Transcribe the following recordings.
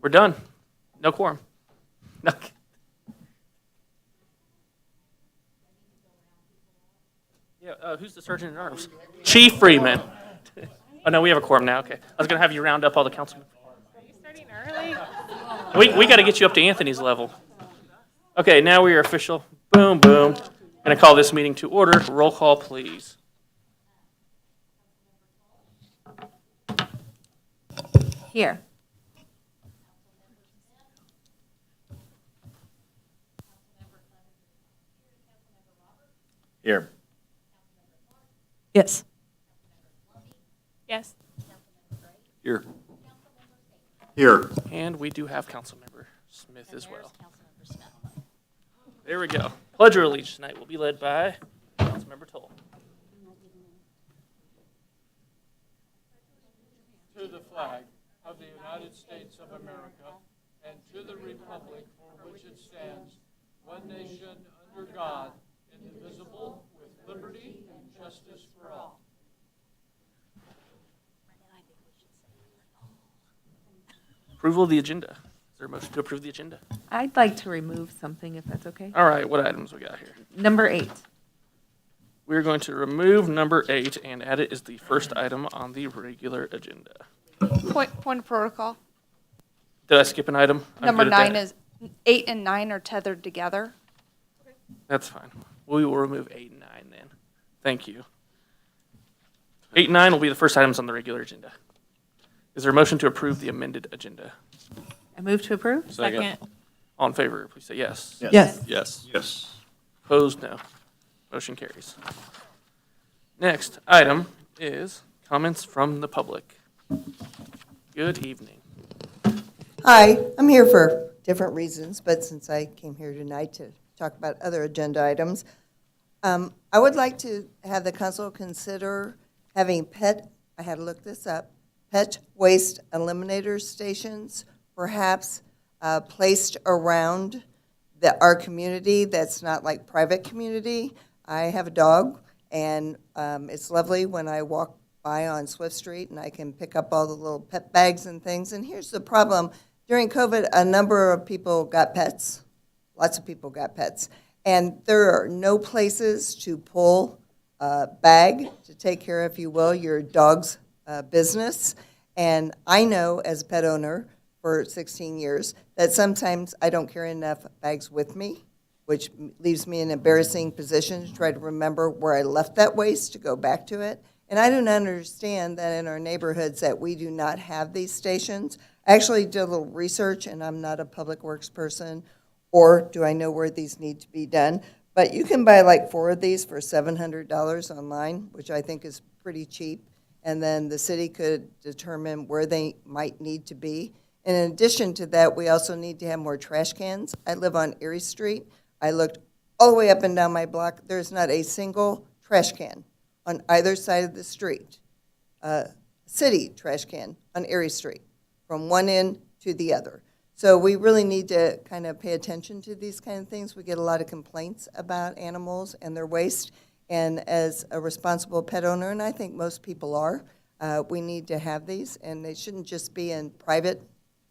We're done. No quorum. No. Yeah, who's the sergeant at arms? Chief Freeman. Oh, no, we have a quorum now. Okay. I was going to have you round up all the councilmen. Are you starting early? We got to get you up to Anthony's level. Okay, now we are official. Boom, boom. Going to call this meeting to order. Roll call, please. Here. Here. Yes. Yes. Here. Here. And we do have Councilmember Smith as well. There we go. Pledge of Allegiance tonight will be led by Councilmember Toll. To the flag of the United States of America and to the republic for which it stands, one nation under God, indivisible, with liberty and justice for all. Approval of the agenda. Is there a motion to approve the agenda? I'd like to remove something if that's okay. All right, what items we got here? Number 8. We're going to remove number 8 and add it as the first item on the regular agenda. Point of protocol. Did I skip an item? I'm Number good at 9 that. is, 8 and 9 are tethered together. That's fine. We will remove 8 and 9 then. Thank you. 8 and 9 will be the first items on the regular agenda. Is there a motion to approve the amended agenda? I move to approve. Second. All in favor, please say yes. Yes. Yes. Yes. Opposed, no. Motion carries. Next item is comments from the public. Good evening. Hi, I'm here for different reasons, but since I came here tonight to talk about other agenda items, I would like to have the council consider having I had to look this up, pet waste eliminator stations, perhaps placed around our community that's not like private community. I have a dog, and it's lovely when I walk by on Swift Street and I can pick up all the little pet bags and things. And here's the problem. During COVID, a number of people got pets. Lots of people got pets. And there are no places to pull a bag to take care, if you will, your dog's business. And I know, as a pet owner for 16 years, that sometimes I don't carry enough bags with me, which leaves me in an embarrassing position to try to remember where I left that waste to go back to it. And I do not understand that in our neighborhoods that we do not have these stations. I actually did a little research, and I'm not a public works person, or do I know where these need to be done. But you can buy like 4 of these for $700 online, which I think is pretty cheap. And then the city could determine where they might need to be. And in addition to that, we also need to have more trash cans. I live on Erie Street. I looked all the way up and down my block. There's not a single trash can on either side of the street. City trash can on Erie Street, from one end to the other. So we really need to kind of pay attention to these kind of things. We get a lot of complaints about animals and their waste. And as a responsible pet owner, and I think most people are, we need to have these. And they shouldn't just be in private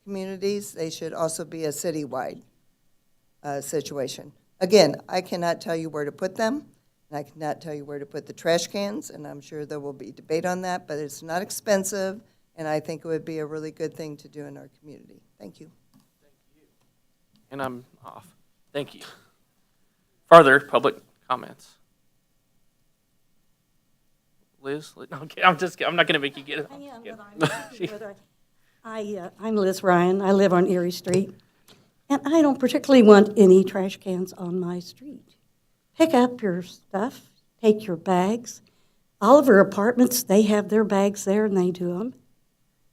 communities. They should also be a citywide situation. Again, I cannot tell you where to put them, and I cannot tell you where to put the trash cans, and I'm sure there will be debate on that, but it's not expensive, and I think it would be a really good thing to do in our community. Thank you. And I'm off. Thank you. Further public comments. Liz? No, okay, I'm not going to make you get it. I am, but I'm Liz Ryan. I live on Erie Street, and I don't particularly want any trash cans on my street. Pick up your stuff, take your bags. All of our apartments, they have their bags there, and they do them.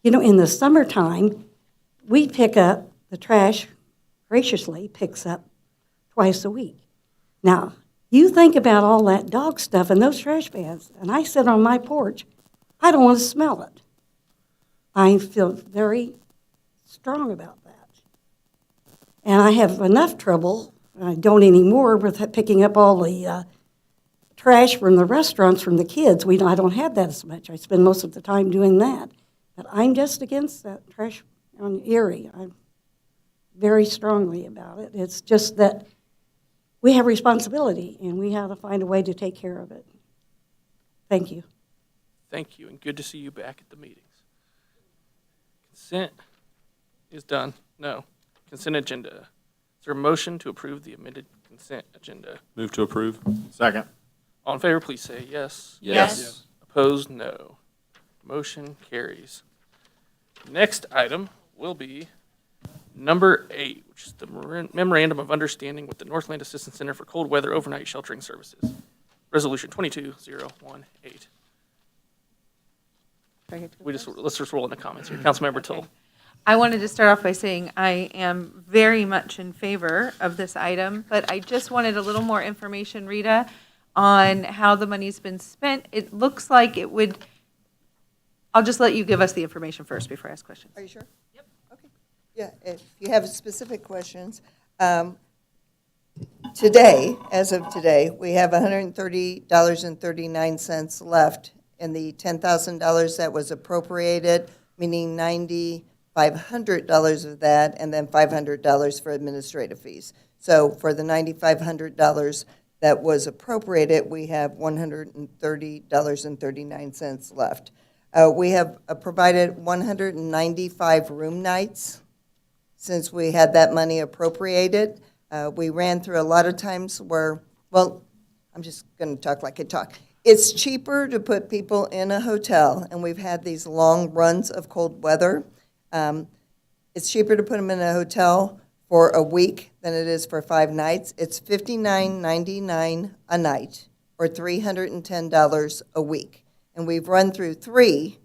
You know, in the summertime, we pick up the trash, graciously picks up twice a week. Now, you think about all that dog stuff in those trash cans, and I sit on my porch, I don't want to smell it. I feel very strong about that. And I have enough trouble, I don't anymore, with picking up all the trash from the restaurants from the kids. I don't have that as much. I spend most of the time doing that. But I'm just against that trash on Erie. very strongly about it. It's just that we have responsibility, and we have to find a way to take care of it. Thank you. Thank you, and good to see you back at the meetings. Consent is done. No. Consent agenda. Is there a motion to approve the amended consent agenda? Move to approve. Second. All in favor, please say yes. Yes. Opposed, no. Motion carries. Next item will be number 8, which is the memorandum of understanding with the Northland Assistance Center for Cold Weather Overnight Sheltering Services. Resolution 22018. Let's just roll in the comments here. Councilmember Toll. I wanted to start off by saying I am very much in favor of this item, but I just wanted a little more information, Rita, on how the money's been spent. It looks like it would, I'll just let you give us the information first before I ask questions. Are you sure? Yep. Okay. Yeah, if you have specific questions. Today, as of today, we have $130.39 left in the $10,000 that was appropriated, meaning $9,500 of that, and then $500 for administrative fees. So for the $9,500 that was appropriated, we have $130.39 left. We have provided 195 room nights since we had that money appropriated. We ran through a lot of times where, well, I'm just going to talk like I talk. It's cheaper to put people in a hotel, and we've had these long runs of cold weather. It's cheaper to put them in a hotel for a week than it is for 5 nights. It's $59.99 a night, or $310 a week. And we've run through 3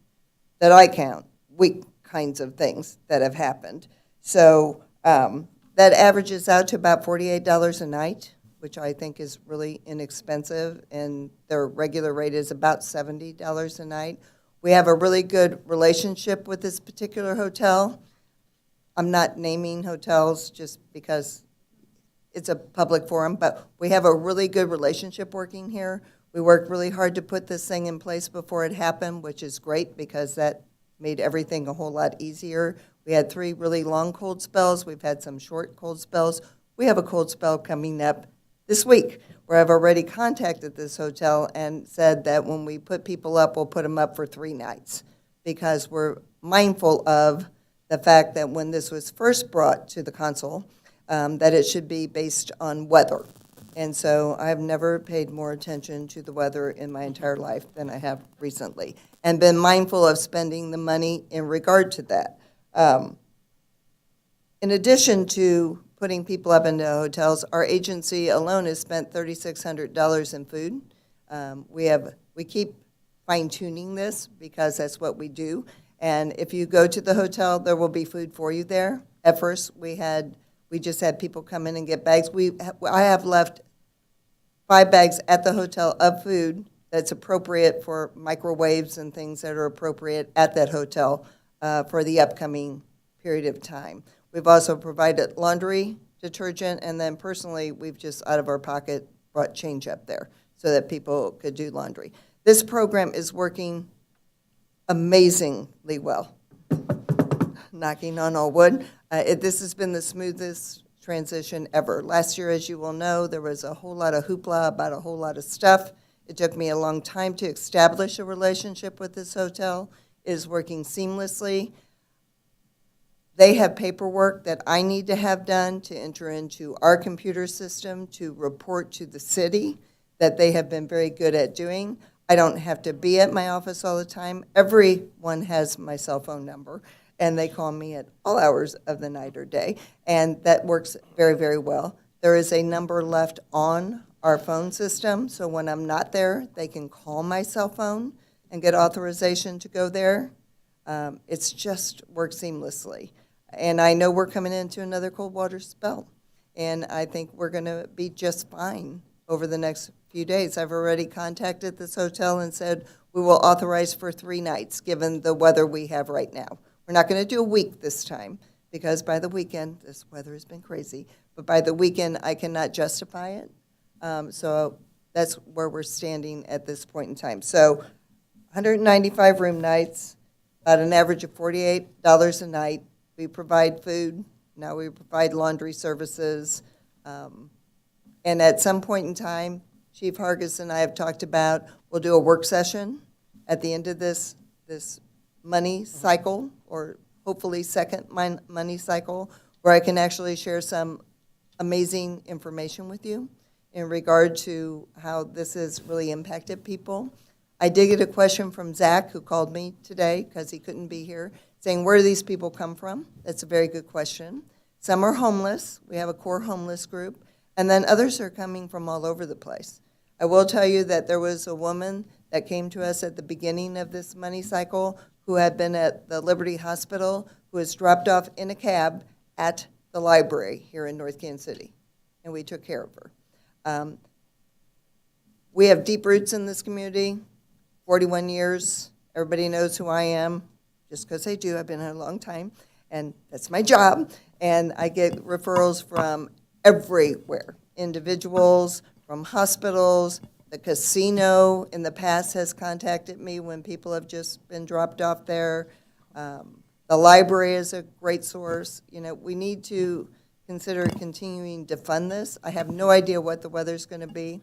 that I count, week kinds of things that have happened. So that averages out to about $48 a night, which I think is really inexpensive, and their regular rate is about $70 a night. We have a really good relationship with this particular hotel. I'm not naming hotels just because it's a public forum, but we have a really good relationship working here. We worked really hard to put this thing in place before it happened, which is great because that made everything a whole lot easier. We had 3 really long cold spells. We've had some short cold spells. We have a cold spell coming up this week, where I've already contacted this hotel and said that when we put people up, we'll put them up for 3 nights, because we're mindful of the fact that when this was first brought to the council, that it should be based on weather. And so I've never paid more attention to the weather in my entire life than I have recently, and been mindful of spending the money in regard to that. In addition to putting people up into hotels, our agency alone has spent $3,600 in food. We keep fine-tuning this because that's what we do. And if you go to the hotel, there will be food for you there. At first, we just had people come in and get bags. I have left 5 bags at the hotel of food that's appropriate for microwaves and things that are appropriate at that hotel for the upcoming period of time. We've also provided laundry, detergent, and then personally, we've just out of our pocket brought change up there so that people could do laundry. This program is working amazingly well. Knocking on all wood. This has been the smoothest transition ever. Last year, as you will know, there was a whole lot of hoopla about a whole lot of stuff. It took me a long time to establish a relationship with this hotel. It is working seamlessly. They have paperwork that I need to have done to enter into our computer system to report to the city that they have been very good at doing. I don't have to be at my office all the time. Everyone has my cell phone number, and they call me at all hours of the night or day, and that works very, very well. There is a number left on our phone system, so when I'm not there, they can call my cell phone and get authorization to go there. It's just worked seamlessly. And I know we're coming into another cold water spell, and I think we're going to be just fine over the next few days. I've already contacted this hotel and said we will authorize for 3 nights, given the weather we have right now. We're not going to do a week this time, because by the weekend, this weather has been crazy, but by the weekend, I cannot justify it. So that's where we're standing at this point in time. So 195 room nights, about an average of $48 a night. We provide food Now we provide laundry services. And at some point in time, Chief Hargis and I have talked about, we'll do a work session at the end of this money cycle, or hopefully second money cycle, where I can actually share some amazing information with you in regard to how this has really impacted people. I did get a question from Zach, who called me today because he couldn't be here, saying, where do these people come from? That's a very good question. Some are homeless. We have a core homeless group. And then others are coming from all over the place. I will tell you that there was a woman that came to us at the beginning of this money cycle who had been at the Liberty Hospital, who was dropped off in a cab at the library here in North Kansas City, and we took care of her. We have deep roots in this community, 41 years. Everybody knows who I am, just because I do. I've been here a long time, and that's my job. And I get referrals from everywhere, individuals, from hospitals. The casino in the past has contacted me when people have just been dropped off there. The library is a great source. You know, we need to consider continuing to fund this. I have no idea what the weather's going to be.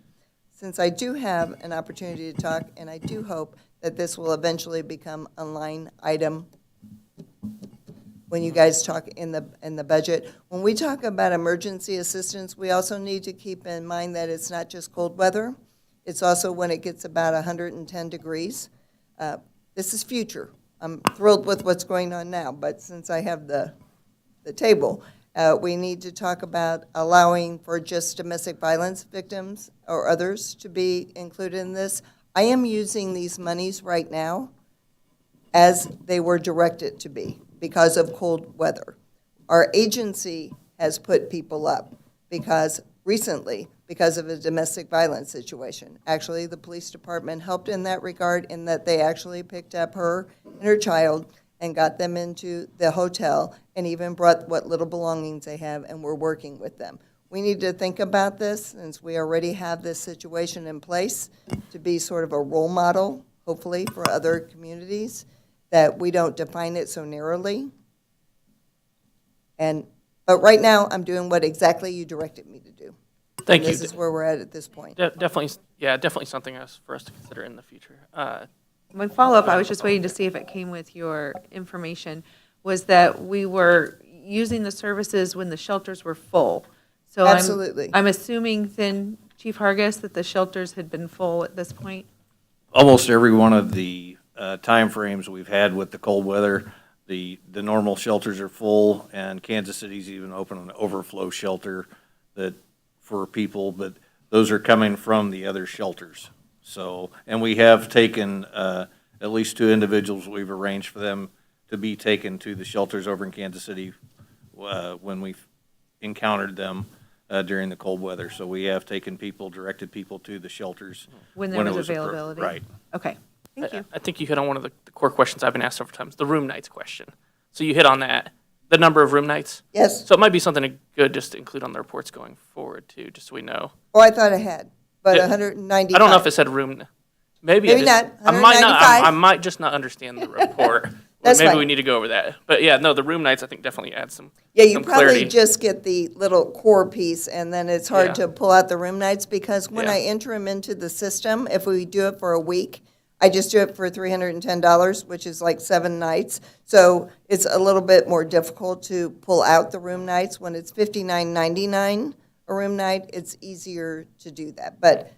Since I do have an opportunity to talk, and I do hope that this will eventually become a line item when you guys talk in the budget. When we talk about emergency assistance, we also need to keep in mind that it's not just cold weather. It's also when it gets about 110 degrees. This is future. I'm thrilled with what's going on now, but since I have the table, we need to talk about allowing for just domestic violence victims or others to be included in this. I am using these monies right now as they were directed to be because of cold weather. Our agency has put people up because recently, because of a domestic violence situation. Actually, the police department helped in that regard in that they actually picked up her and her child and got them into the hotel and even brought what little belongings they have, and we're working with them. We need to think about this, since we already have this situation in place, to be sort of a role model, hopefully, for other communities, that we don't define it so narrowly. But right now, I'm doing what exactly you directed me to do. Thank you. This is where we're at this point. Definitely something for us to consider in the future. My follow-up, I was just waiting to see if it came with your information, was that we were using the services when the shelters were full. So Absolutely. I'm assuming then, Chief Hargis, that the shelters had been full at this point? Almost every one of the timeframes we've had with the cold weather, the normal shelters are full, and Kansas City's even open an overflow shelter for people, but those are coming from the other shelters. So, and we have taken at least 2 individuals, we've arranged for them to be taken to the shelters over in Kansas City when we've encountered them during the cold weather. So we have directed people to the shelters. When there was it availability? Right. Okay, thank you. I think you hit on one of the core questions I've been asked several times, the room nights question. So you hit on that, the number of room nights. Yes. So it might be something good just to include on the reports going forward too, just so we know. Oh, I thought I had, but Yeah. 195. I don't know if it said room. Maybe Maybe it not. I might not. 195. I might just not understand the report. That's Maybe fine. we need to go over that. But yeah, no, the room nights I think definitely adds some. Yeah, you some probably clarity. just get the little core piece, and then it's hard Yeah. to pull out the room nights, because when Yeah. I enter them into the system, if we do it for a week, I just do it for $310, which is like 7 nights. So it's a little bit more difficult to pull out the room nights. When it's $59.99 a room night, it's easier to do that. But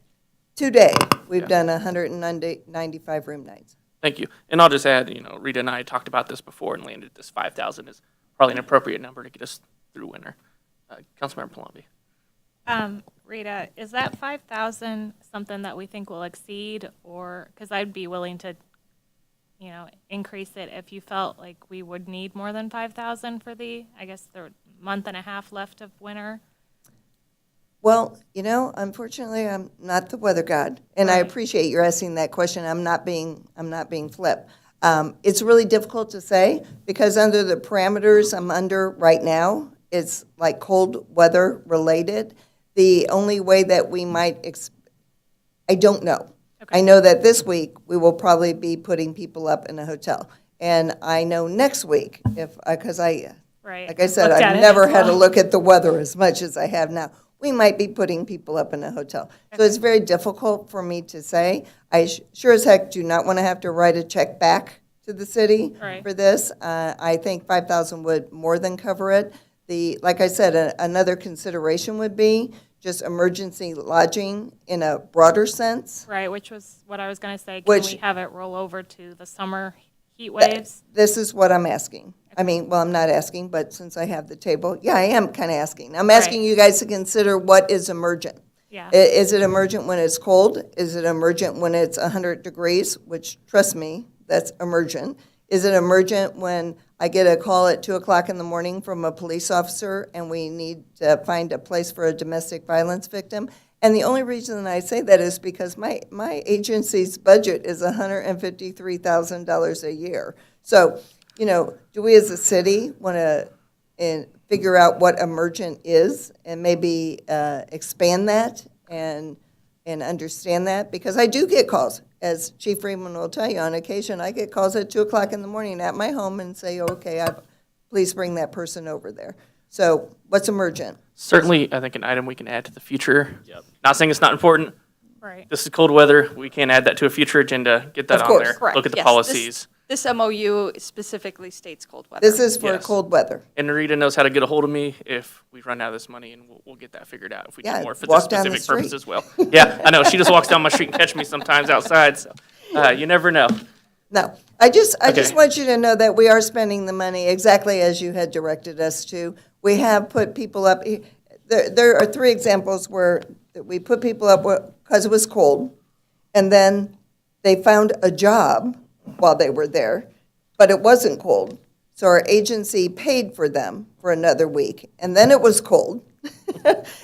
today, we've done 195 room nights. Thank you. And I'll just add, Rita and I talked about this before and landed this 5,000 is probably an appropriate number to get us through winter. Councilmember Palombi. Rita, is that 5,000 something that we think will exceed, or, because I'd be willing to, increase it if you felt like we would need more than 5,000 for the month and a half left of winter? Well, unfortunately, I'm not the weather god, and I Right. appreciate you're asking that question. I'm not being flip. It's really difficult to say, because under the parameters I'm under right now, it's like cold weather related. The only way that we might, I don't know. Okay. I know that this week, we will probably be putting people up in a hotel. And I know next week, because I Right. Like I said, Looked at I've it never as had to well. look at the weather as much as I have now. We might be putting people up in a hotel. So it's very difficult for me to say. I sure as heck do not want to have to write a check back to the city Right. for this. I think 5,000 would more than cover it. Like I said, another consideration would be just emergency lodging in a broader sense. Right, which was what I was going to say. Can Which- we have it roll over to the summer heat That- waves? This is what I'm asking. I mean, well, I'm not asking, but since I have the table, yeah, I am kind of asking. I'm asking Right. you guys to consider what is emergent. Yeah. Is it emergent when it's cold? Is it emergent when it's 100 degrees, which, trust me, that's emergent? Is it emergent when I get a call at 2 o'clock in the morning from a police officer and we need to find a place for a domestic violence victim? And the only reason I say that is because my agency's budget is $153,000 a year. So, you know, do we as a city want to figure out what emergent is and maybe expand that and understand that? Because I do get calls, as Chief Freeman will tell you, on occasion, I get calls at 2 o'clock in the morning at my home and say, okay, please bring that person over there. So what's emergent? Certainly, I think an item we can add to the future. Not saying it's not important. Right. This is cold weather. We can add that to a future agenda, get that Of on course. there. Correct, Look at the yes. policies. This MOU specifically states cold weather. This is for Yes. cold weather. And Rita knows how to get a hold of me if we run out of this money, and we'll get that figured out if we Yeah, need more for this walk down the specific purpose street. as well. Yeah, I know. She just walks down my street and catches me sometimes outside, so you never know. No, I just Okay. want you to know that we are spending the money exactly as you had directed us to. We have put people up, there are 3 examples where we put people up because it was cold, and then they found a job while they were there, but it wasn't cold. So our agency paid for them for another week, and then it was cold.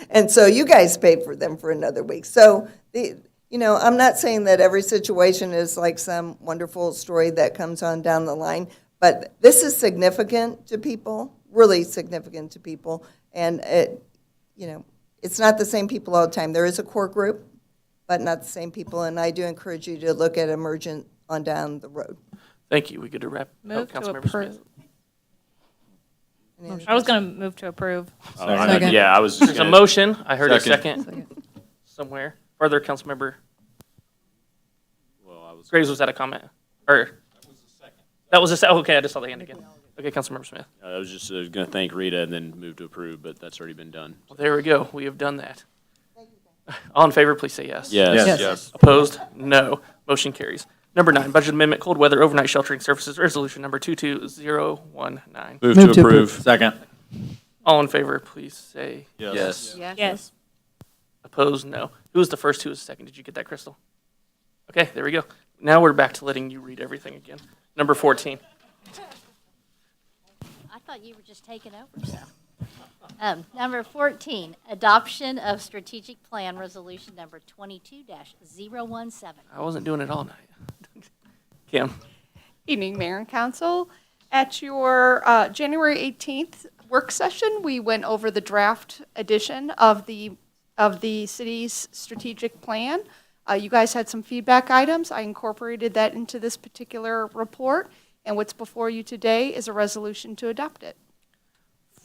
And so you guys paid for them for another week. So, you know, I'm not saying that every situation is like some wonderful story that comes on down the line, but this is significant to people, really significant to people. And you know, it's not the same people all the time. There is a core group, but not the same people. And I do encourage you to look at emergent on down the road. Thank you. We good to wrap? Move to Councilmember approve. Smith. Any other I was going to move to approve. Yeah, I was just There's a gonna, motion. I heard a Second. second somewhere. Further, Councilmember well, I was, Graves, was that a comment? Or? That was a second. Okay, I just saw the hand again. Okay, Councilmember Smith. I was just gonna thank Rita and then move to approve, but that's already been done. Well, there we go. We have done that. All in favor, please say yes. Yes. Yes. Opposed? No. Motion carries. Number 9, budget amendment, cold weather overnight sheltering services, resolution number 22019. Move to approve. Second. All in favor, please say Yes. Yes. opposed. No. Who was the first? Who was the second? Did you get that, Crystal? Okay, there we go. Now we're back to letting you read everything again. Number 14. I thought you were just taking over, so. Number 14, adoption of strategic plan resolution number 22-017. I wasn't doing it all night. Kim. Evening, Mayor and Council. At your January 18th work session, we went over the draft edition of the city's strategic plan. You guys had some feedback items. I incorporated that into this particular report, and what's before you today is a resolution to adopt it.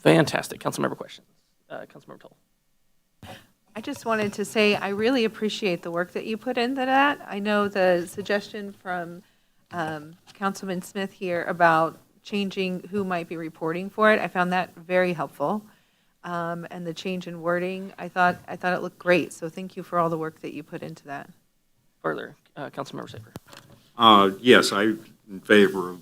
Fantastic. Councilmember questions. Councilmember Toll. I just wanted to say, I really appreciate the work that you put into that. I know the suggestion from Councilman Smith here about changing who might be reporting for it, I found that very helpful. And the change in wording, I thought it looked great, so thank you for all the work that you put into that. Further, Councilmember Safer. Yes, I'm in favor of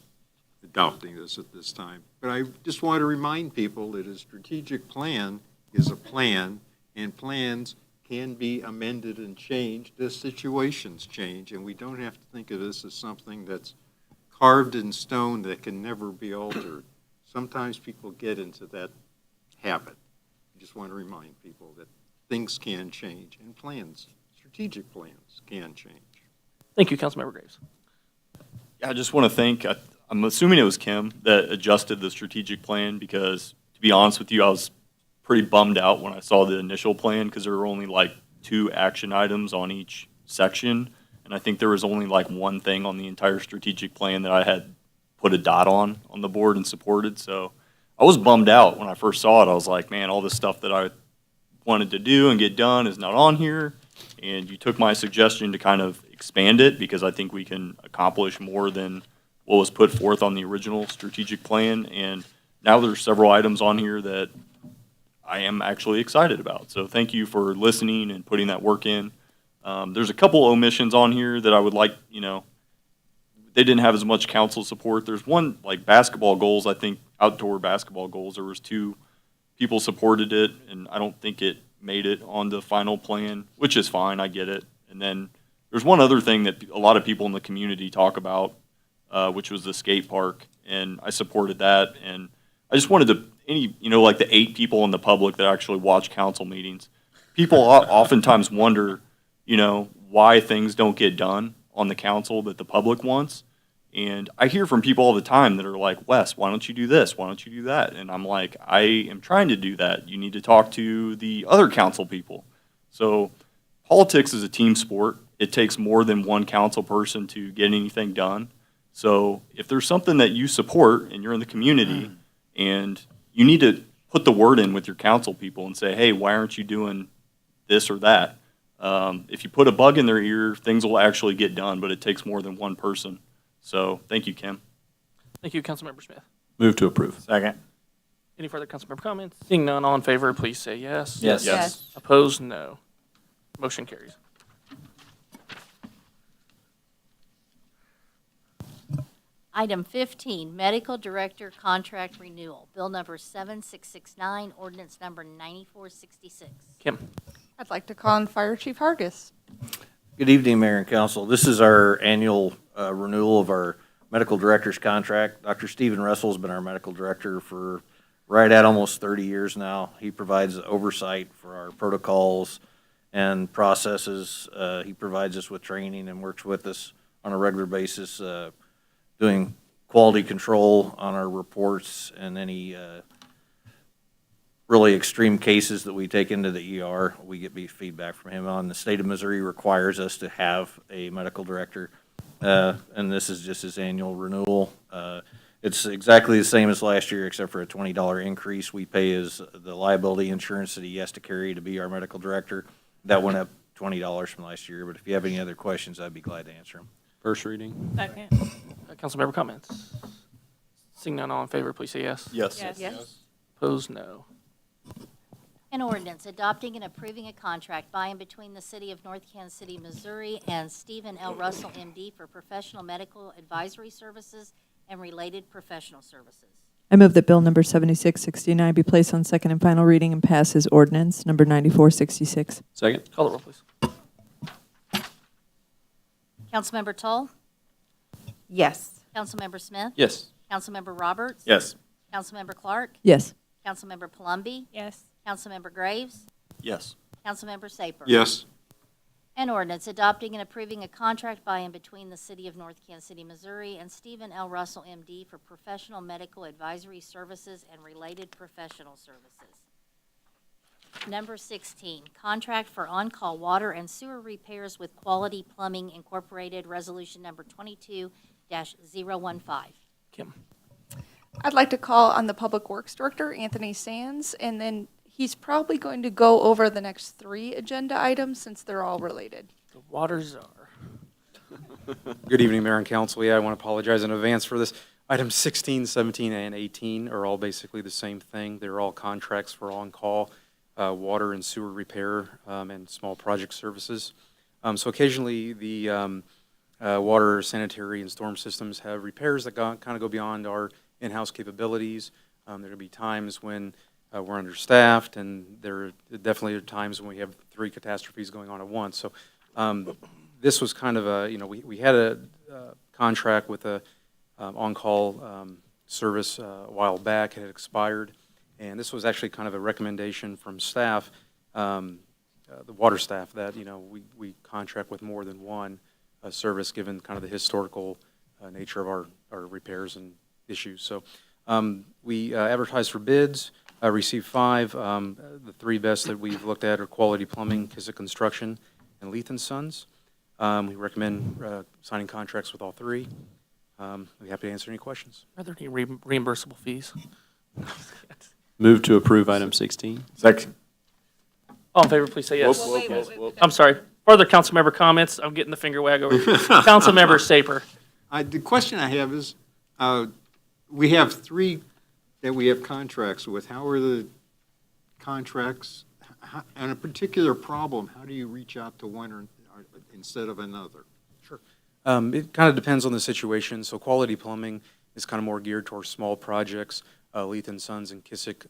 adopting this at this time. But I just want to remind people that a strategic plan is a plan, and plans can be amended and changed as situations change, and we don't have to think of this as something that's carved in stone that can never be altered. Sometimes people get into that habit. I just want to remind people that things can change, and plans, strategic plans, can change. Thank you, Councilmember Graves. I just want to thank, I'm assuming it was Kim that adjusted the strategic plan because, to be honest with you, I was pretty bummed out when I saw the initial plan because there were only like 2 action items on each section. And I think there was only like 1 thing on the entire strategic plan that I had put a dot on the board and supported. So I was bummed out when I first saw it. I was like, man, all this stuff that I wanted to do and get done is not on here. And you took my suggestion to kind of expand it because I think we can accomplish more than what was put forth on the original strategic plan. And now there's several items on here that I am actually excited about. So thank you for listening and putting that work in. There's a couple omissions on here that I would like, they didn't have as much council support. There's one, like basketball goals, I think outdoor basketball goals, there was 2 people supported it, and I don't think it made it on the final plan, which is fine, I get it. And then there's one other thing that a lot of people in the community talk about, which was the skate park, and I supported that. And I just wanted to, like the 8 people in the public that actually watch council meetings, people oftentimes wonder, why things don't get done on the council that the public wants. And I hear from people all the time that are like, Wes, why don't you do this? Why don't you do that? And I'm like, I am trying to do that. You need to talk to the other council people. So politics is a team sport. It takes more than one council person to get anything done. So if there's something that you support and you're in the community and you need to put the word in with your council people and say, hey, why aren't you doing this or that? If you put a bug in their ear, things will actually get done, but it takes more than one person. So thank you, Kim. Thank you, Councilmember Smith. Move to approve. Second. Any further councilmember comments? Seeing none, all in favor, please say yes. Yes. Yes. Opposed, no. Motion carries. Item 15, Medical Director Contract Renewal, Bill number 7669, ordinance number 9466. Kim. I'd like to call on Fire Chief Hargis. Good evening, Mayor and Council. This is our annual renewal of our medical director's contract. Dr. Stephen Russell has been our medical director for right at almost 30 years now. He provides oversight for our protocols and processes. He provides us with training and works with us on a regular basis, doing quality control on our reports and any really extreme cases that we take into the ER. We get feedback from him on. The state of Missouri requires us to have a medical director, and this is just his annual renewal. It's exactly the same as last year, except for a $20 increase. We pay the liability insurance that he has to carry to be our medical director. That went up $20 from last year, but if you have any other questions, I'd be glad to answer them. First reading. Second. Councilmember comments? Seeing none, all in favor, please say yes. Yes. Yes. Opposed, no. An ordinance adopting and approving a contract by and between the City of North Kansas City, Missouri and Stephen L. Russell, M.D. for professional medical advisory services and related professional services. I move that Bill number 7669 be placed on second and final reading and pass as ordinance number 9466. Second. Call the roll, please. Councilmember Toll, Yes. Councilmember Smith, Yes. Councilmember Roberts, Yes. Councilmember Clark, Yes. Councilmember Palumbi, Yes. Councilmember Graves, Yes. Councilmember Saper. Yes. An ordinance adopting and approving a contract by and between the City of North Kansas City, Missouri and Stephen L. Russell, M.D. for professional medical advisory services and related professional services. Number 16, contract for on-call water and sewer repairs with Quality Plumbing Incorporated, resolution number 22-015. Kim. I'd like to call on the Public Works Director, Anthony Sands, and then he's probably going to go over the next 3 agenda items since they're all related. The water czar. Good evening, Mayor and Council. Yeah, I want to apologize in advance for this. Items 16, 17, and 18 are all basically the same thing. They're all contracts for on-call water and sewer repair and small project services. So occasionally, the water, sanitary, and storm systems have repairs that kind of go beyond our in-house capabilities. There will be times when we're understaffed, and there definitely are times when we have 3 catastrophes going on at once. So this was kind of a, we had a contract with a on-call service a while back. It had expired, and this was actually kind of a recommendation from staff, the water staff, that, we contract with more than one service, given kind of the historical nature of our repairs and issues. So we advertised for bids, received 5. The 3 best that we've looked at are Quality Plumbing, Kissick Construction, and Leith & Sons. We recommend signing contracts with all 3. I'd be happy to answer any questions. Are there any reimbursable fees? Move to approve item 16. Second. All in favor, please say yes. Whoa. I'm sorry. Further council member comments? I'm getting the finger wag over here. Councilmember Saper. The question I have is, we have 3 that we have contracts with. How are the contracts, on a particular problem, how do you reach out to one or instead of another? It kind of depends on the situation. So Quality Plumbing is kind of more geared towards small projects. Leith and Sons and Kissick,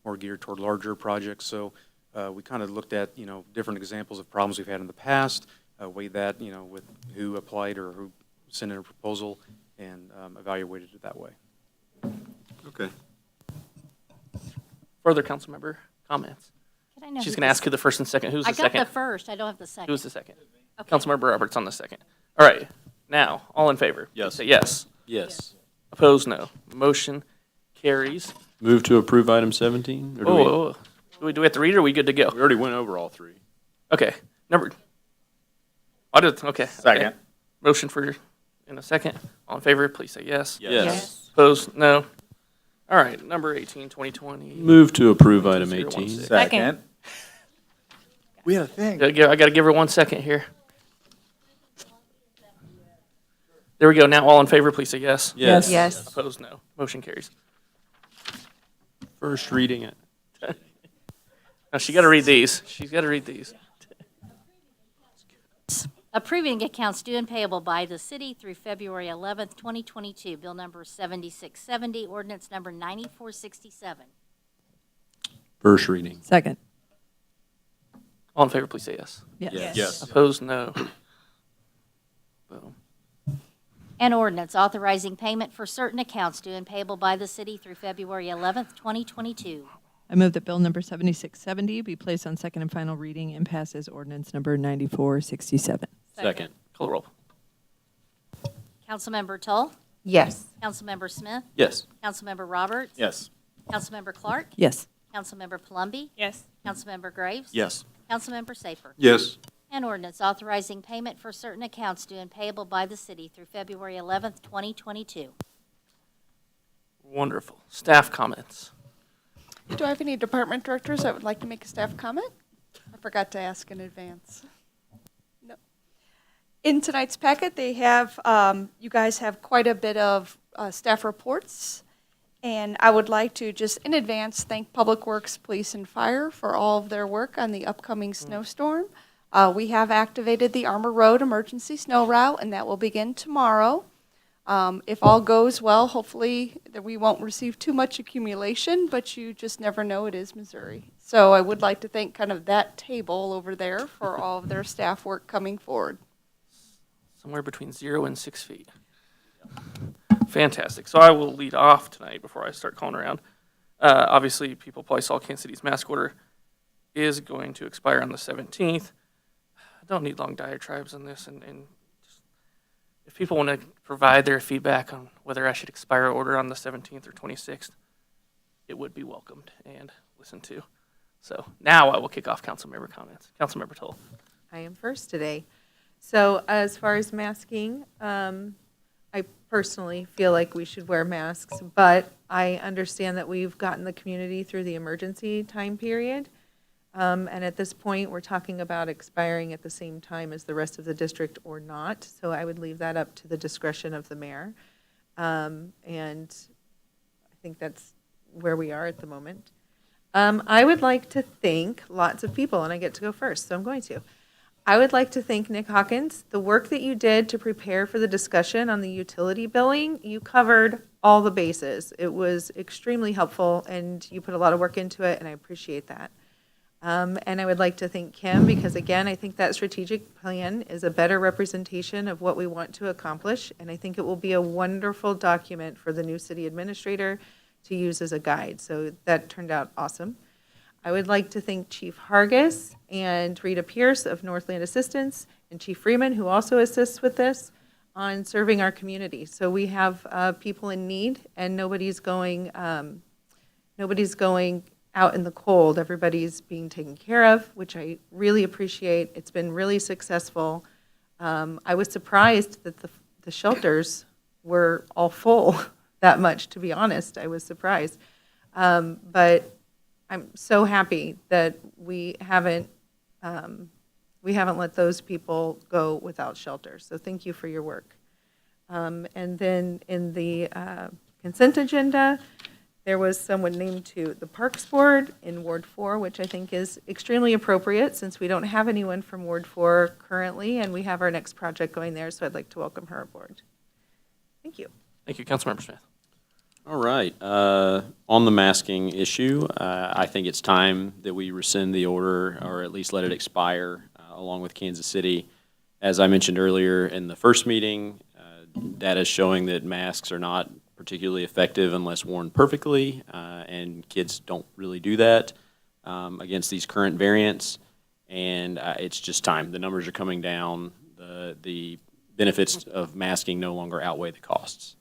more geared toward larger projects. So we kind of looked at, different examples of problems we've had in the past, weighed that, with who applied or who sent in a proposal, and evaluated it that way. Okay. Further council member comments? Can I know She's who going to the ask who the first and second. Who's the I got second? the first, I don't have the second. Who's the second? Okay. Councilmember Roberts on the second. All right. Now, all in favor? Yes. Say yes. Yes. Opposed, no. Motion carries. Move to approve item 17? Or do we- Do we have to read it, or are we good to go? We already went over all 3. Okay. Okay. Second. Motion in a second. All in favor, please say yes. Yes. Opposed, no. All right, number 18, 2020. Move to approve item 016. 18. Second. We had a thing. I got to give her 1 second here. There we go. Now, all in favor, please say yes. Yes. Yes. Opposed, no. Motion carries. First reading it. Now, she got to read these. She's got to read these. Approving accounts due and payable by the city through February 11th, 2022. Bill number 7670, ordinance number 9467. First reading. Second. All in favor, please say yes. Yes. Yes. Opposed, no. Boom. An ordinance authorizing payment for certain accounts due and payable by the city through February 11th, 2022. I move that Bill number 7670 be placed on second and final reading and pass as ordinance number 9467. Second. Call the roll. Councilmember Tull, Yes. Councilmember Smith, Yes. Councilmember Roberts, Yes. Councilmember Clark, Yes. Councilmember Palumbi, Yes. Councilmember Graves, Yes. Councilmember Safer. Yes. An ordinance authorizing payment for certain accounts due and payable by the city through February 11th, 2022. Wonderful. Staff comments. Do I have any department directors that would like to make a staff comment? I forgot to ask in advance. No. In tonight's packet, they have, you guys have quite a bit of staff reports. And I would like to just in advance thank Public Works, Police, and Fire for all of their work on the upcoming snowstorm. We have activated the Armor Road Emergency Snow Route, and that will begin tomorrow. If all goes well, hopefully that we won't receive too much accumulation, but you just never know. It is Missouri. So I would like to thank kind of that table over there for all of their staff work coming forward. Somewhere between 0 and 6 feet. Fantastic. So I will lead off tonight before I start calling around. Obviously, people probably saw Kansas City's mask order is going to expire on the 17th. I don't need long diatribes on this, and just, if people want to provide their feedback on whether I should expire order on the 17th or 26th, it would be welcomed and listened to. So now I will kick off council member comments. Councilmember Tull. I am first today. So as far as masking, I personally feel like we should wear masks, but I understand that we've gotten the community through the emergency time period. And at this point, we're talking about expiring at the same time as the rest of the district or not. So I would leave that up to the discretion of the mayor. And I think that's where we are at the moment. I would like to thank lots of people, and I get to go first, so I'm going to. I would like to thank Nick Hawkins. The work that you did to prepare for the discussion on the utility billing, you covered all the bases. It was extremely helpful, and you put a lot of work into it, and I appreciate that. And I would like to thank Kim, because again, I think that strategic plan is a better representation of what we want to accomplish, and I think it will be a wonderful document for the new city administrator to use as a guide. So that turned out awesome. I would like to thank Chief Hargis and Rita Pierce of Northland Assistance and Chief Freeman, who also assists with this, on serving our community. So we have people in need, and nobody's going out in the cold. Everybody's being taken care of, which I really appreciate. It's been really successful. I was surprised that the shelters were all full that much, to be honest. I was surprised. But I'm so happy that we haven't let those people go without shelter. So thank you for your work. And then in the consent agenda, there was someone named to the Parks Board in Ward 4, which I think is extremely appropriate since we don't have anyone from Ward 4 currently, and we have our next project going there, so I'd like to welcome her aboard. Thank you. Thank you, Councilmember Smith. All right. On the masking issue, I think it's time that we rescind the order, or at least let it expire, along with Kansas City. As I mentioned earlier in the first meeting, data is showing that masks are not particularly effective unless worn perfectly, and kids don't really do that against these current variants. And it's just time. The numbers are coming down. The benefits of masking no longer outweigh the costs.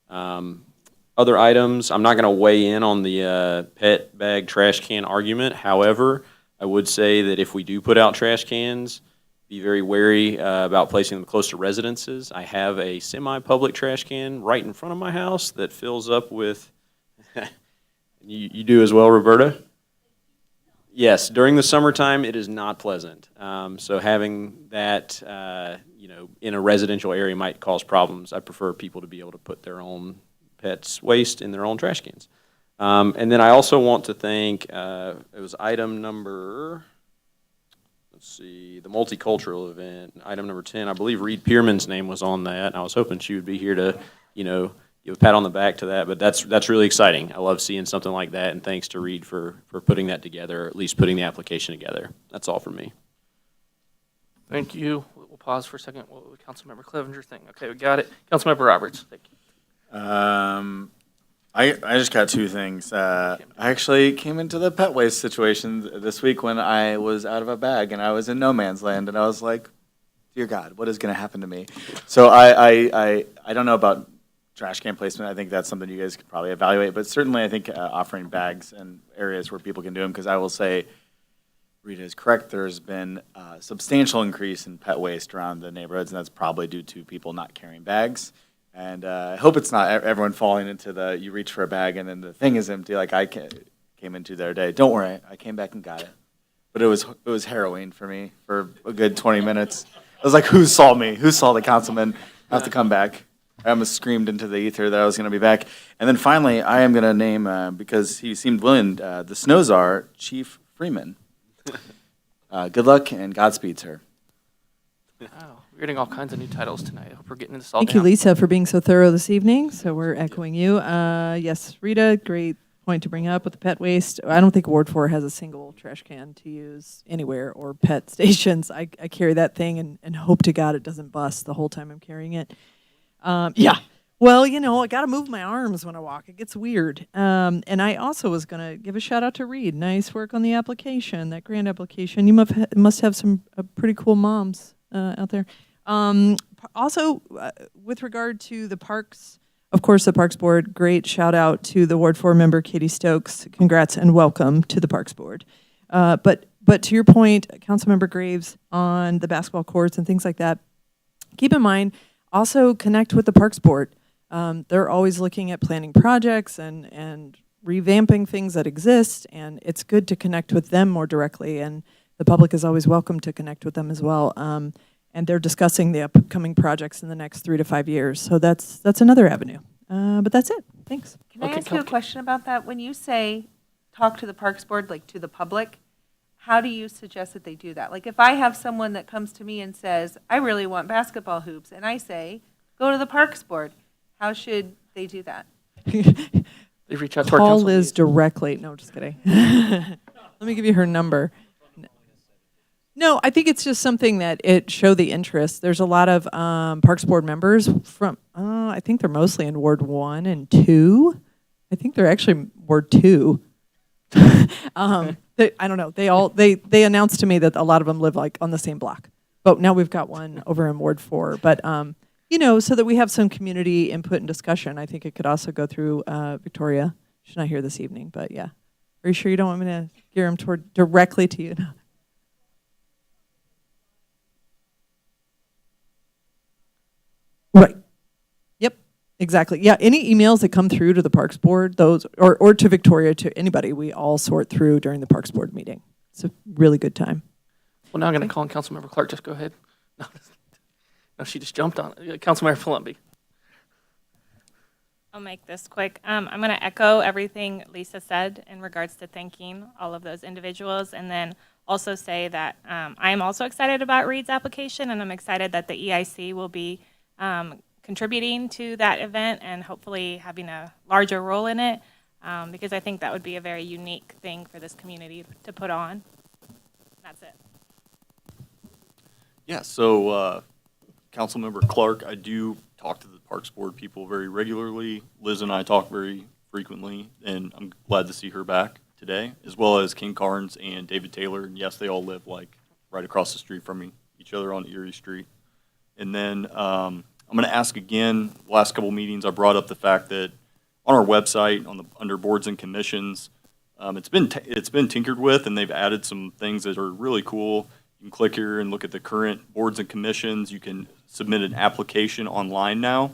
Other items, I'm not going to weigh in on the pet bag trash can argument. However, I would say that if we do put out trash cans, be very wary about placing them close to residences. I have a semi-public trash can right in front of my house that fills up with, you do as well, Roberta? Yes, during the summertime, it is not pleasant. So having that, in a residential area might cause problems. I prefer people to be able to put their own pets' waste in their own trash cans. And then I also want to thank, it was item number, let's see, the multicultural event, item number 10. I believe Reed Pierman's name was on that. I was hoping she would be here to, give a pat on the back to that, but that's really exciting. I love seeing something like that, and thanks to Reed for putting that together, or at least putting the application together. That's all for me. Thank you. We'll pause for a second. What was Councilmember Clevenger thing? Okay, we got it. Councilmember Roberts. Thank you. I just got two things. I actually came into the pet waste situation this week when I was out of a bag and I was in no man's land, and I was like, dear God, what is going to happen to me? So I don't know about trash can placement. I think that's something you guys could probably evaluate, but certainly I think offering bags and areas where people can do them, because I will say Rita is correct. There's been a substantial increase in pet waste around the neighborhoods, and that's probably due to people not carrying bags. And I hope it's not everyone falling into the, you reach for a bag and then the thing is empty, like I came into the other day. Don't worry, I came back and got it. But it was harrowing for me for a good 20 minutes. I was like, who saw me? Who saw the councilman have to come back? I almost screamed into the ether that I was going to be back. And then finally, I am going to name, because he seemed willing, the snow czar, Chief Freeman. Good luck and Godspeed, sir. Wow, we're getting all kinds of new titles tonight. I hope we're getting this all Thank down. you, Lisa, for being so thorough this evening. So we're echoing you. Yes, Rita, great point to bring up with the pet waste. I don't think Ward 4 has a single trash can to use anywhere or pet stations. I carry that thing and hope to God it doesn't bust the whole time I'm carrying it. Yeah. Well, I got to move my arms when I walk. It gets weird. And I also was going to give a shout out to Reed. Nice work on the application, that grant application. You must have some pretty cool moms out there. Also, with regard to the parks, of course, the Parks Board, great shout out to the Ward 4 member, Katie Stokes. Congrats and welcome to the Parks Board. But to your point, Councilmember Graves, on the basketball courts and things like that, keep in mind, also connect with the Parks Board. They're always looking at planning projects and revamping things that exist, and it's good to connect with them more directly, and the public is always welcome to connect with them as well. And they're discussing the upcoming projects in the next 3 to 5 years. So that's another avenue. But that's it. Thanks. Can I ask you a question about that? When you say talk to the Parks Board, like to the public, how do you suggest that they do that? Like if I have someone that comes to me and says, I really want basketball hoops, and I say, go to the Parks Board, how should they do that? They reach out to our Call council. Liz directly. No, just kidding. Let me give you her number. No, I think it's just something that it show the interest. There's a lot of Parks Board members from, I think they're mostly in Ward 1 and 2. I think they're actually Ward 2. I don't know. They announced to me that a lot of them live like on the same block. But now we've got one over in Ward 4. But, so that we have some community input and discussion. I think it could also go through Victoria. She's not here this evening, but yeah. Are you sure you don't want me to gear them toward directly to you? No. Right. Yep. Exactly. Yeah, any emails that come through to the Parks Board, those, or to Victoria, to anybody, we all sort through during the Parks Board meeting. It's a really good time. Well, now I'm going to call on Councilmember Clark. Just go ahead. No, no, she just jumped on it. Councilmember Palumbi. I'll make this quick. I'm going to echo everything Lisa said in regards to thanking all of those individuals, and then also say that I am also excited about Reed's application, and I'm excited that the EIC will be contributing to that event and hopefully having a larger role in it, because I think that would be a very unique thing for this community to put on. That's it. Yeah, so Councilmember Clark, I do talk to the Parks Board people very regularly. Liz and I talk very frequently, and I'm glad to see her back today, as well as King Carnes and David Taylor. And yes, they all live like right across the street from each other on Erie Street. And then I'm going to ask again, the last couple meetings, I brought up the fact that on our website, under boards and commissions, it's been tinkered with, and they've added some things that are really cool. You can click here and look at the current boards and commissions. You can submit an application online now.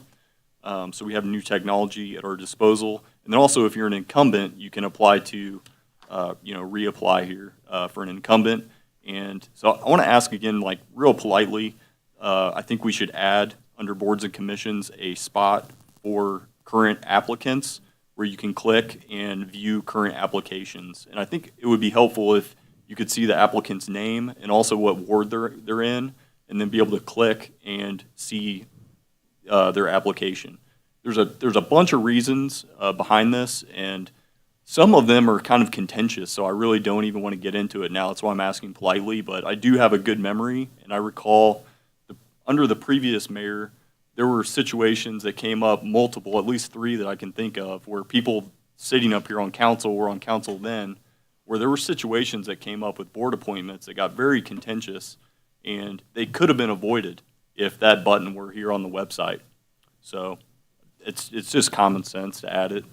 So we have new technology at our disposal. And then also, if you're an incumbent, you can apply to, reapply here for an incumbent. And so I want to ask again, like real politely, I think we should add under boards and commissions a spot for current applicants where you can click and view current applications. And I think it would be helpful if you could see the applicant's name and also what ward they're in, and then be able to click and see their application. There's a bunch of reasons behind this, and some of them are kind of contentious, so I really don't even want to get into it now. That's why I'm asking politely, but I do have a good memory, and I recall under the previous mayor, there were situations that came up, multiple, at least 3 that I can think of, where people sitting up here on council were on council then, where there were situations that came up with board appointments that got very contentious, and they could have been avoided if that button were here on the website. So it's just common sense to add it.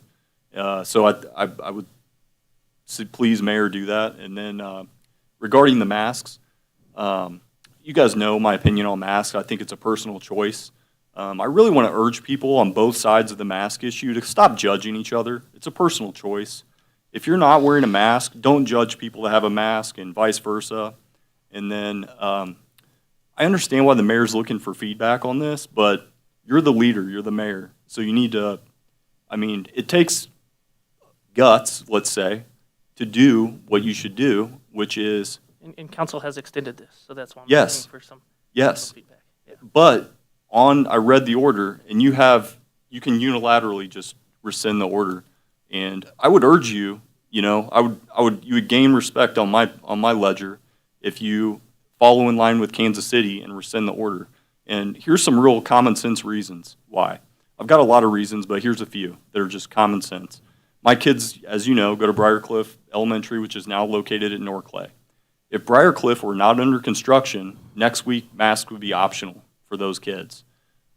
So I would say, please, Mayor, do that. And then regarding the masks, you guys know my opinion on masks. I think it's a personal choice. I really want to urge people on both sides of the mask issue to stop judging each other. It's a personal choice. If you're not wearing a mask, don't judge people that have a mask, and vice versa. And then I understand why the mayor's looking for feedback on this, but you're the leader, you're the mayor. So you need to, it takes guts, let's say, to do what you should do, which is. And council has extended this, so that's why I'm Yes. looking for some feedback. Yeah. But I read the order, and you can unilaterally just rescind the order. And I would urge you, you would gain respect on my ledger if you follow in line with Kansas City and rescind the order. And here's some real common sense reasons why. I've got a lot of reasons, but here's a few that are just common sense. My kids, as you know, go to Briarcliff Elementary, which is now located at Norclay. If Briarcliff were not under construction, next week masks would be optional for those kids.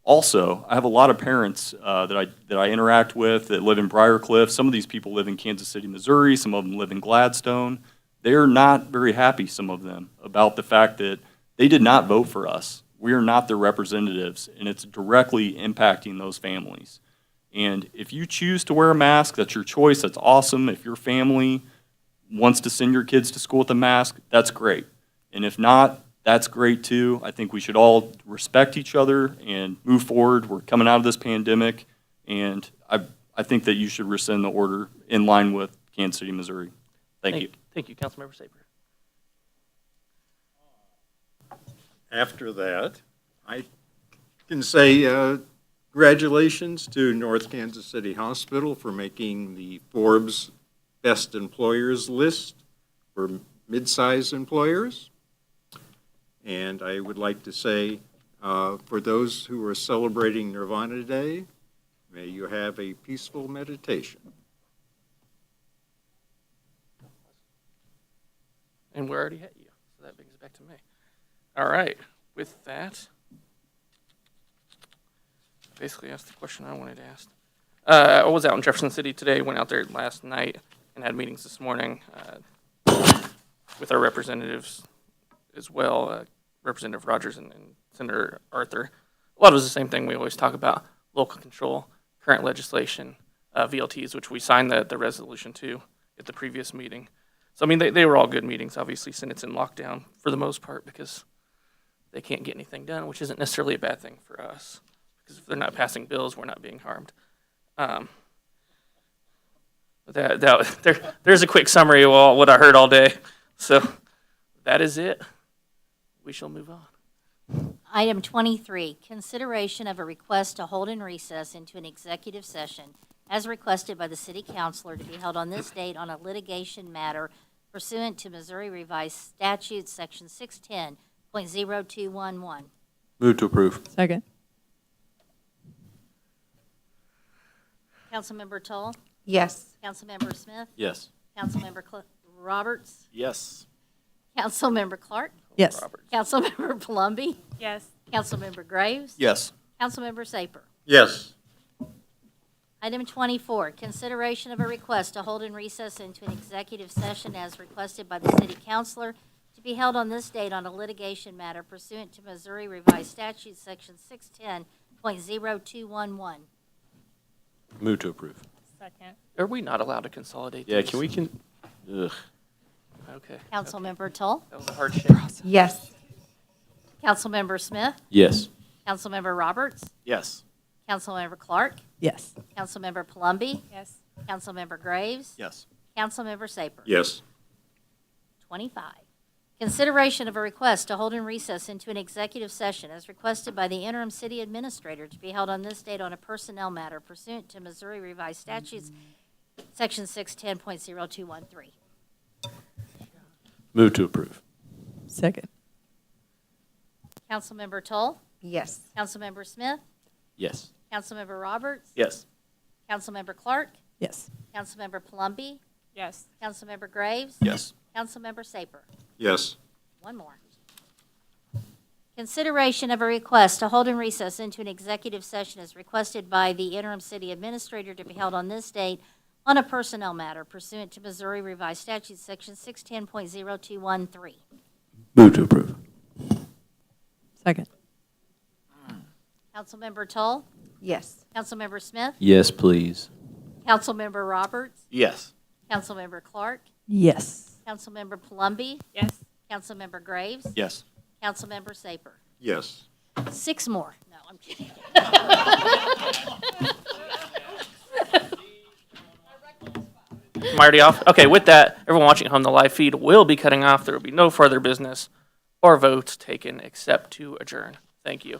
Also, I have a lot of parents that I interact with that live in Briarcliff. Some of these people live in Kansas City, Missouri. Some of them live in Gladstone. They are not very happy, some of them, about the fact that they did not vote for us. We are not their representatives, and it's directly impacting those families. And if you choose to wear a mask, that's your choice. That's awesome. If your family wants to send your kids to school with a mask, that's great. And if not, that's great too. I think we should all respect each other and move forward. We're coming out of this pandemic, and I think that you should rescind the order in line with Kansas City, Missouri. Thank you. Thank you, Councilmember Saber. After that, I can say congratulations to North Kansas City Hospital for making the Forbes Best Employers list for mid-size employers. And I would like to say, for those who are celebrating Nirvana Day, may you have a peaceful meditation. And we're already at you, so that brings it back to me. All right, with that, basically asked the question I wanted to ask. I was out in Jefferson City today, went out there last night, and had meetings this morning with our representatives as well, Representative Rogers and Senator Arthur. A lot of it was the same thing we always talk about, local control. current legislation, VLTs, which we signed the resolution to at the previous meeting. So, I mean, they were all good meetings. Obviously, Senate's in lockdown for the most part because they can't get anything done, which isn't necessarily a bad thing for us. Because if they're not passing bills, we're not being harmed. There's a quick summary of what I heard all day. So that is it. We shall move on. Item 23, consideration of a request to hold in recess into an executive session as requested by the city councilor to be held on this date on a litigation matter pursuant to Missouri Revised Statutes, Section 610.0211. Move to approve. Second. Councilmember Toll? Yes. Councilmember Smith? Yes. Councilmember Roberts? Yes. Councilmember Clark? Yes. Councilmember Palumbi? Yes. Councilmember Graves? Yes. Councilmember Saper? Yes. Item 24, consideration of a request to hold in recess into an executive session as requested by the city councilor to be held on this date on a litigation matter pursuant to Missouri Revised Statutes, Section 610.0211. Move to approve. Second. Are we not allowed to consolidate Yeah, these? ugh. Okay. Councilmember Toll? That was a hard shake. Yes. Councilmember Smith? Yes. Councilmember Roberts? Yes. Councilmember Clark? Yes. Councilmember Palumbi? Yes. Councilmember Graves? Yes. Councilmember Saper? Yes. 25, consideration of a request to hold in recess into an executive session as requested by the interim city administrator to be held on this date on a personnel matter pursuant to Missouri Revised Statutes, Section 610.0213. Move to approve. Second. Councilmember Toll? Yes. Councilmember Smith? Yes. Councilmember Roberts? Yes. Councilmember Clark? Yes. Councilmember Palumbi? Yes. Councilmember Graves? Yes. Councilmember Saper? Yes. One more. Consideration of a request to hold in recess into an executive session as requested by the interim city administrator to be held on this date on a personnel matter pursuant to Missouri Revised Statutes, Section 610.0213. Move to approve. Second. Councilmember Toll? Yes. Councilmember Smith? Yes, please. Councilmember Roberts? Yes. Councilmember Clark? Yes. Councilmember Palumbi? Yes. Councilmember Graves? Yes. Councilmember Saper? Yes. 6 more. No, I'm kidding. Am I already off? Okay, with that, everyone watching at home, the live feed will be cutting off. There will be no further business or votes taken except to adjourn. Thank you.